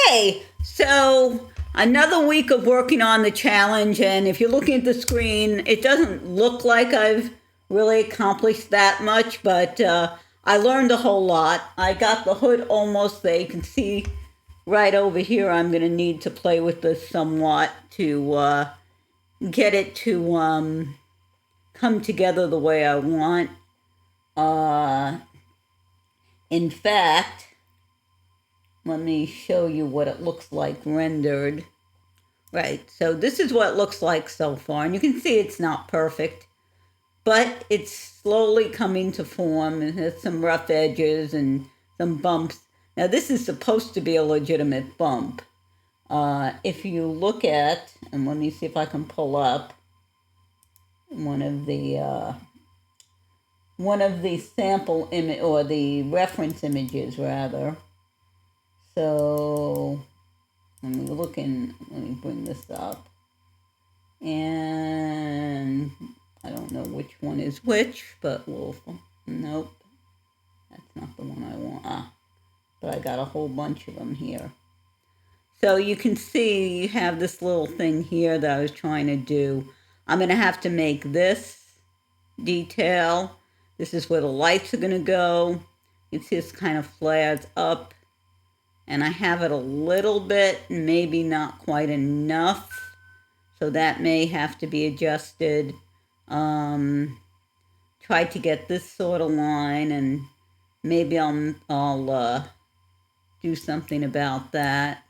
Okay, so another week of working on the challenge, and if you're looking at the screen, it doesn't look like I've really accomplished that much, but I learned a whole lot. I got the hood almost there. You can see right over here. I'm going to need to play with this somewhat to get it to come together the way I want. In fact, let me show you what it looks like rendered. Right, so this is what it looks like so far, and you can see it's not perfect, but it's slowly coming to form, and has some rough edges and some bumps. Now this is supposed to be a legitimate bump. If you look at, and let me see if I can pull up one of the sample image, or the reference images rather. So let me bring this up. And I don't know which one is which, but nope, that's not the one I want. But I got a whole bunch of them here. So you can see you have this little thing here that I was trying to do. I'm going to have to make this detail. This is where the lights are going to go. You can see this kind of flares up. And I have it a little bit, maybe not quite enough. So that may have to be adjusted. Try to get this sort of line, and maybe I'll do something about that.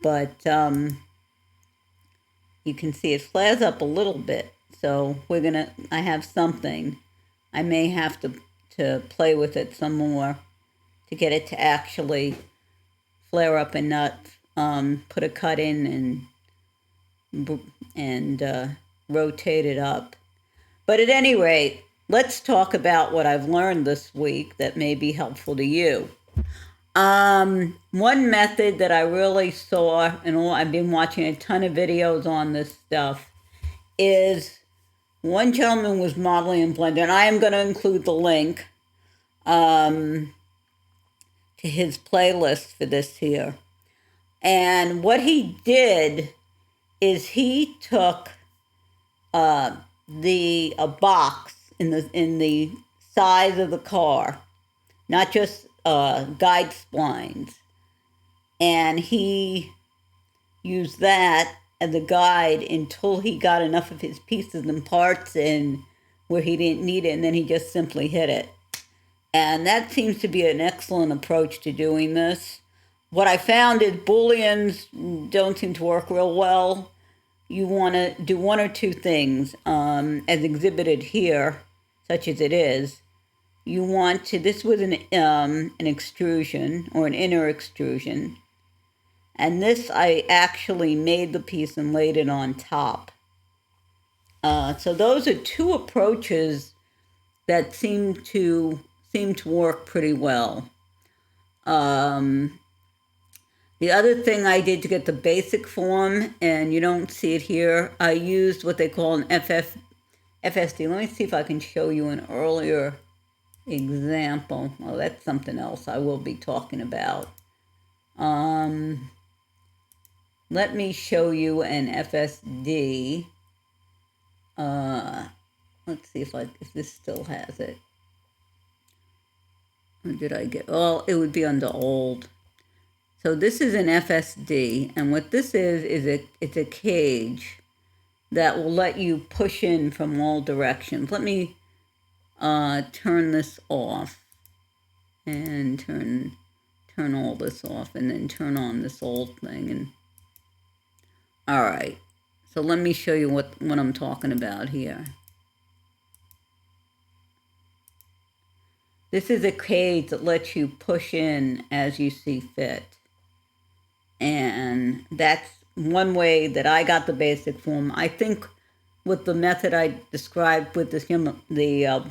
But you can see it flares up a little bit. So I have something. I may have to play with it some more to get it to actually flare up and not put a cut in and rotate it up. But at any rate, let's talk about what I've learned this week that may be helpful to you. One method that I really saw, and I've been watching a ton of videos on this stuff, is one gentleman was modeling in Blender, and I am going to include the link to his playlist for this here. And what he did is he took a box in the size of the car, not just guide splines, and he used that as a guide until he got enough of his pieces and parts in where he didn't need it, and then he just simply hit it. And that seems to be an excellent approach to doing this. What I found is Booleans don't seem to work real well. You want to do one or two things, as exhibited here, such as it is. You want to, this was an extrusion, or an inner extrusion. And this, I actually made the piece and laid it on top. So those are two approaches that seem to work pretty well. The other thing I did to get the basic form, and you don't see it here, I used what they call an FSD. Let me see if I can show you an earlier example. Well, that's something else I will be talking about. Let me show you an FSD. Let's see if this still has it. Or did I get? Oh, it would be under old. So this is an FSD, and what this is it's a cage that will let you push in from all directions. Let me turn this off and turn all this off, and then turn on this old thing. And all right, so let me show you what I'm talking about here. This is a cage that lets you push in as you see fit. And that's one way that I got the basic form. I think with the method I described with a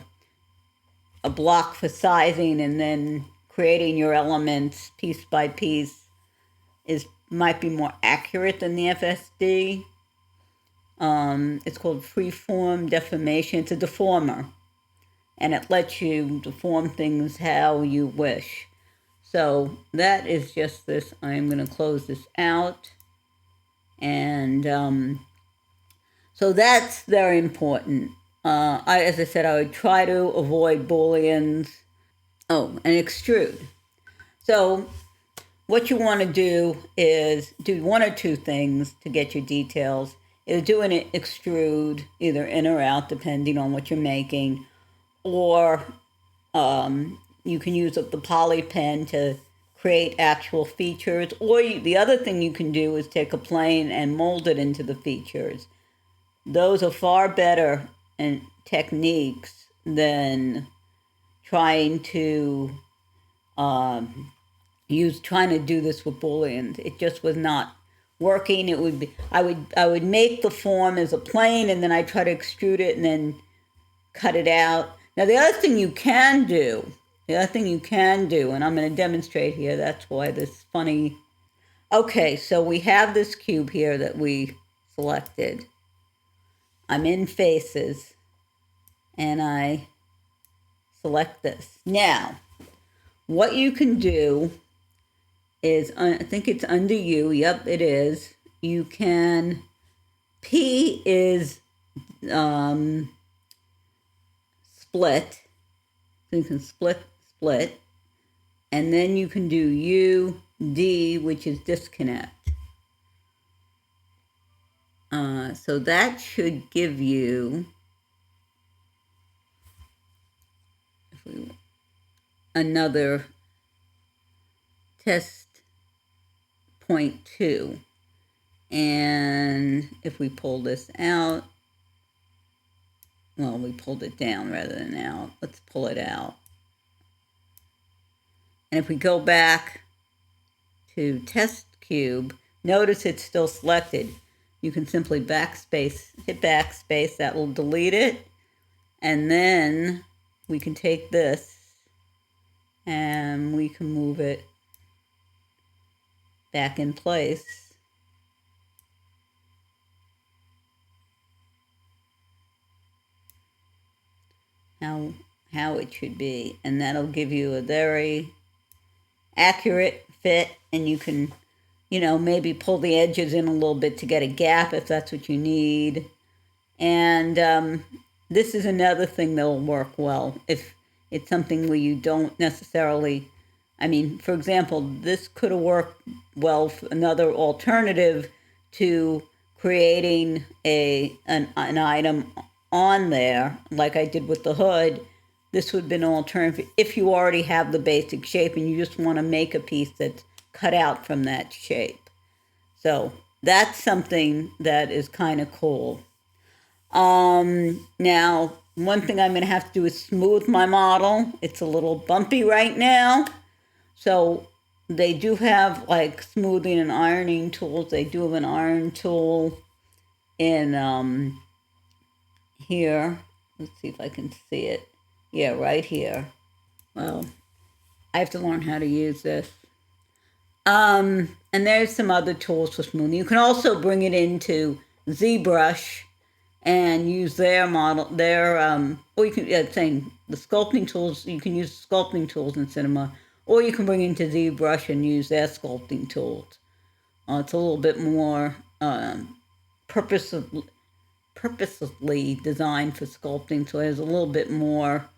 block for sizing and then creating your elements piece by piece might be more accurate than the FSD. It's called freeform deformation. It's a deformer, and it lets you deform things how you wish. So that is just this. I'm going to close this out. And so that's very important. As I said, I would try to avoid booleans. Oh, and extrude. So what you want to do is do one or two things to get your details. Is do an extrude, either in or out, depending on what you're making, or you can use the poly pen to create actual features, or the other thing you can do is take a plane and mold it into the features. Those are far better techniques than trying to trying to do this with booleans. It just was not working. It would be I would make the form as a plane, and then I try to extrude it and then cut it out. Now the other thing you can do, and I'm going to demonstrate here. That's why this funny. Okay, so we have this cube here that we selected. I'm in faces, and I select this. Now, what you can do is, I think it's under U. Yep, it is. You can, P is split. So you can split, and then you can do U, D, which is disconnect. So that should give you another test point 2. And if we pull this out, well, we pulled it down rather than out. Let's pull it out. And if we go back to test cube, notice it's still selected. You can simply hit backspace, that will delete it. And then we can take this and we can move it back in place. How it should be. And that'll give you a very accurate fit, and you can, maybe pull the edges in a little bit to get a gap if that's what you need. And this is another thing that will work well if it's something where you don't necessarily, for example, this could have worked well for another alternative to creating an item on there, like I did with the hood. This would have been an alternative if you already have the basic shape and you just want to make a piece that's cut out from that shape. So that's something that is kind of cool. Now, one thing I'm going to have to do is smooth my model. It's a little bumpy right now. So they do have like smoothing and ironing tools. They do have an iron tool in here. Let's see if I can see it. Yeah, right here. Well, I have to learn how to use this. And there's some other tools for smoothing. You can also bring it into ZBrush and use their model, or you can, the sculpting tools, you can use sculpting tools in Cinema, or you can bring it into ZBrush and use their sculpting tools. It's a little bit more purposely designed for sculpting, so there's a little bit more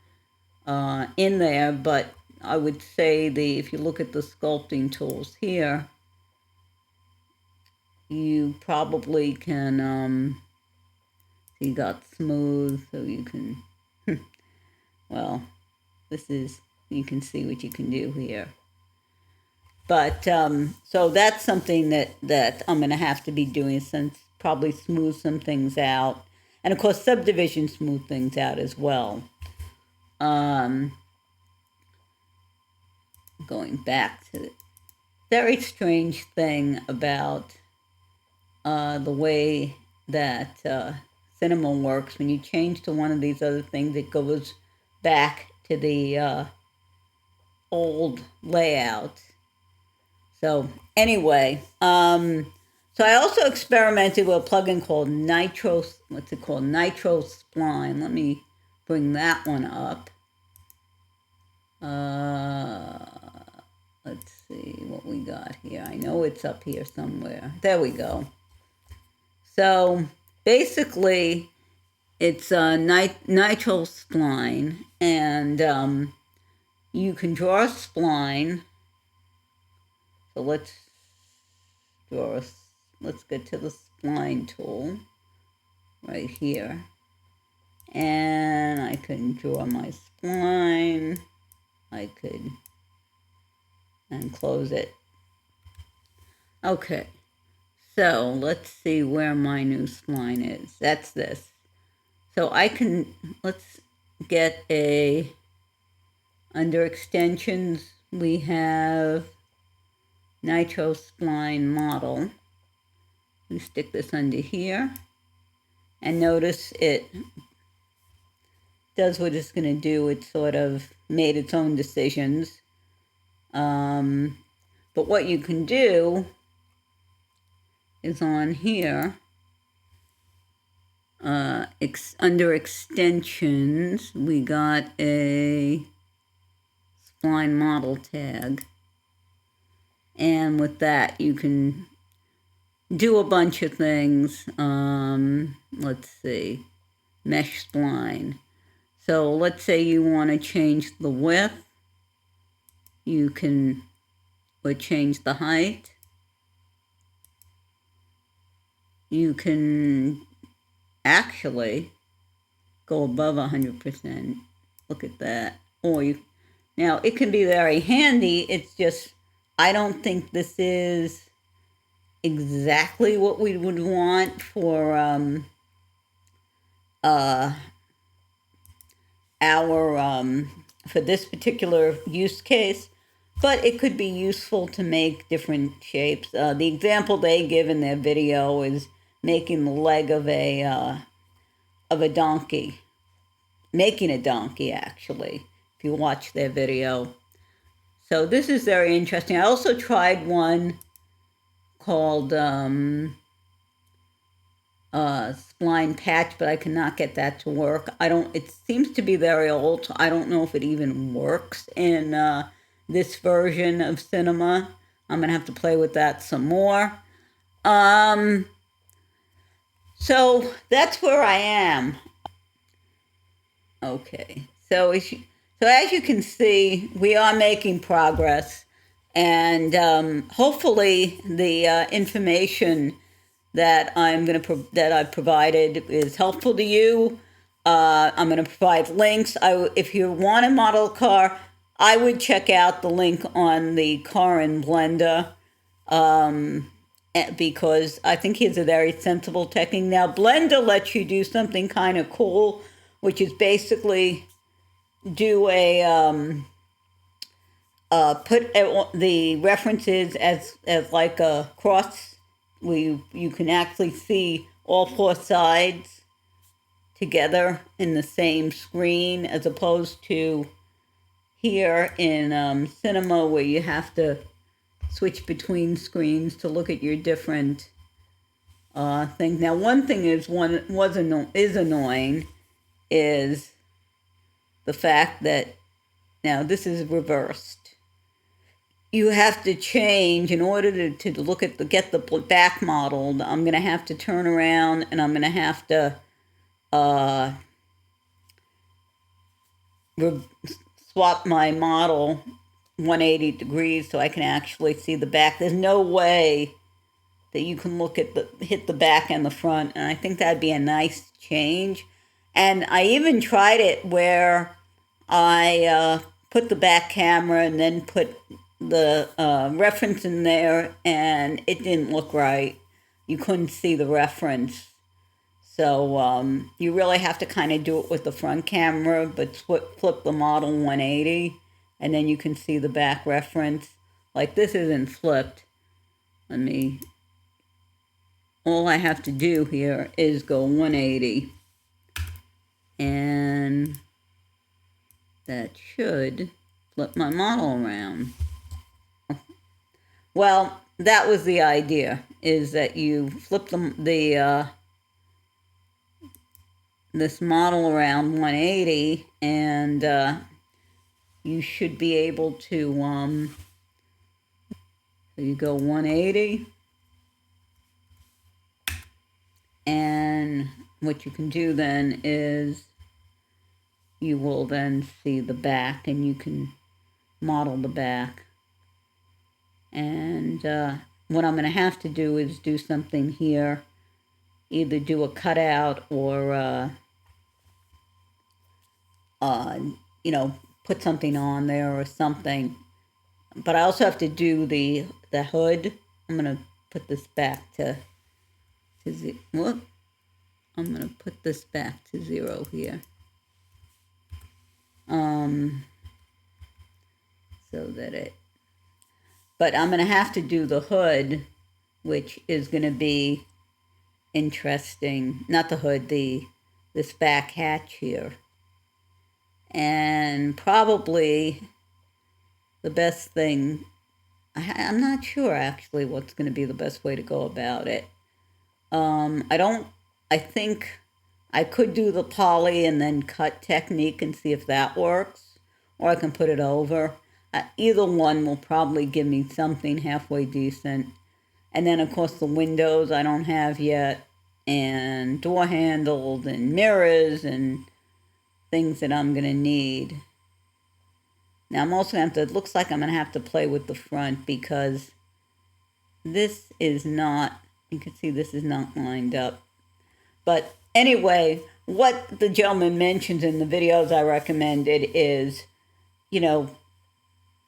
in there, but I would say if you look at the sculpting tools here, you probably can, you got smooth, so you can, well, you can see what you can do here. But, so that's something that I'm going to have to be doing, since probably smooth some things out. And of course, subdivision smooth things out as well. Going back to the very strange thing about the way that Cinema works. When you change to one of these other things, it goes back to the old layout. So anyway, so I also experimented with a plugin called Nitro Spline. Let me bring that one up. let's see what we got here. I know it's up here somewhere. There we go. So basically, it's a nitrile spline, and you can draw a spline. So let's get to the spline tool right here. And I can draw my spline. I could, and close it. Okay, so let's see where my new spline is. That's this. So I can, let's get under extensions, we have nitrile spline model. We stick this under here, and notice it does what it's going to do. It sort of made its own decisions. But what you can do is on here, under extensions, we got a spline model tag. And with that, you can do a bunch of things. Let's see, mesh spline. So let's say you want to change the width. You can, or change the height. You can actually go above 100%. Look at that. Or now it can be very handy. It's just, I don't think this is exactly what we would want for for this particular use case, but it could be useful to make different shapes. The example they give in their video is making the leg of a donkey, making a donkey actually, if you watch their video. So this is very interesting. I also tried one called spline patch, but I cannot get that to work. It seems to be very old. I don't know if it even works in this version of Cinema. I'm gonna have to play with that some more. So that's where I am. Okay, so as you can see, we are making progress, and hopefully the information that I've provided is helpful to you. I'm going to provide links. If you want to model a car, I would check out the link on the car in Blender, because I think he's a very sensible technique. Now, Blender lets you do something kind of cool, which is basically do put the references as like a cross, where you can actually see all four sides together in the same screen, as opposed to here in Cinema, where you have to switch between screens to look at your different things. Now, one thing is annoying is the fact that now this is reversed. You have to change in order to look at get the back model. I'm going to have to turn around, and I'm going to have to swap my model 180 degrees so I can actually see the back. There's no way that you can hit the back and the front, and I think that'd be a nice change. And I even tried it where I put the back camera and then put the reference in there, and it didn't look right. You couldn't see the reference. So you really have to kind of do it with the front camera, but flip the model 180, and then you can see the back reference. Like, this isn't flipped. All I have to do here is go 180, and that should flip my model around. Well, that was the idea, is that you flip this model around 180, and you should be able to So you go 180. And what you can do then is you will then see the back, and you can model the back. And what I'm going to have to do is do something here, either do a cutout or put something on there or something. But I also have to do the hood. I'm going to put this back to whoop. I'm going to put this back to 0 here. So that it, but I'm going to have to do the hood, which is going to be interesting. Not the hood, this back hatch here. And probably the best thing, I'm not sure actually what's going to be the best way to go about it. I think I could do the poly and then cut technique and see if that works, or I can put it over. Either one will probably give me something halfway decent. And then, of course, the windows I don't have yet, and door handles and mirrors and things that I'm going to need. Now, I'm also going to have to, it looks like I'm going to have to play with the front, because this is not, you can see this is not lined up. But anyway, what the gentleman mentions in the videos I recommended is,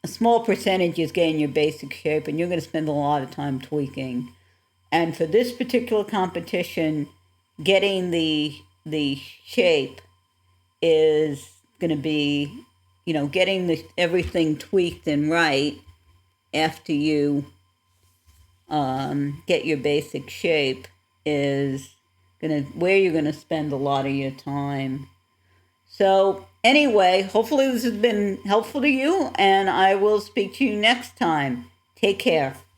a small percentage is getting your basic shape, and you're going to spend a lot of time tweaking. And for this particular competition, getting the shape is going to be, getting everything tweaked and right after you get your basic shape is where you're going to spend a lot of your time. So anyway, hopefully this has been helpful to you, and I will speak to you next time. Take care.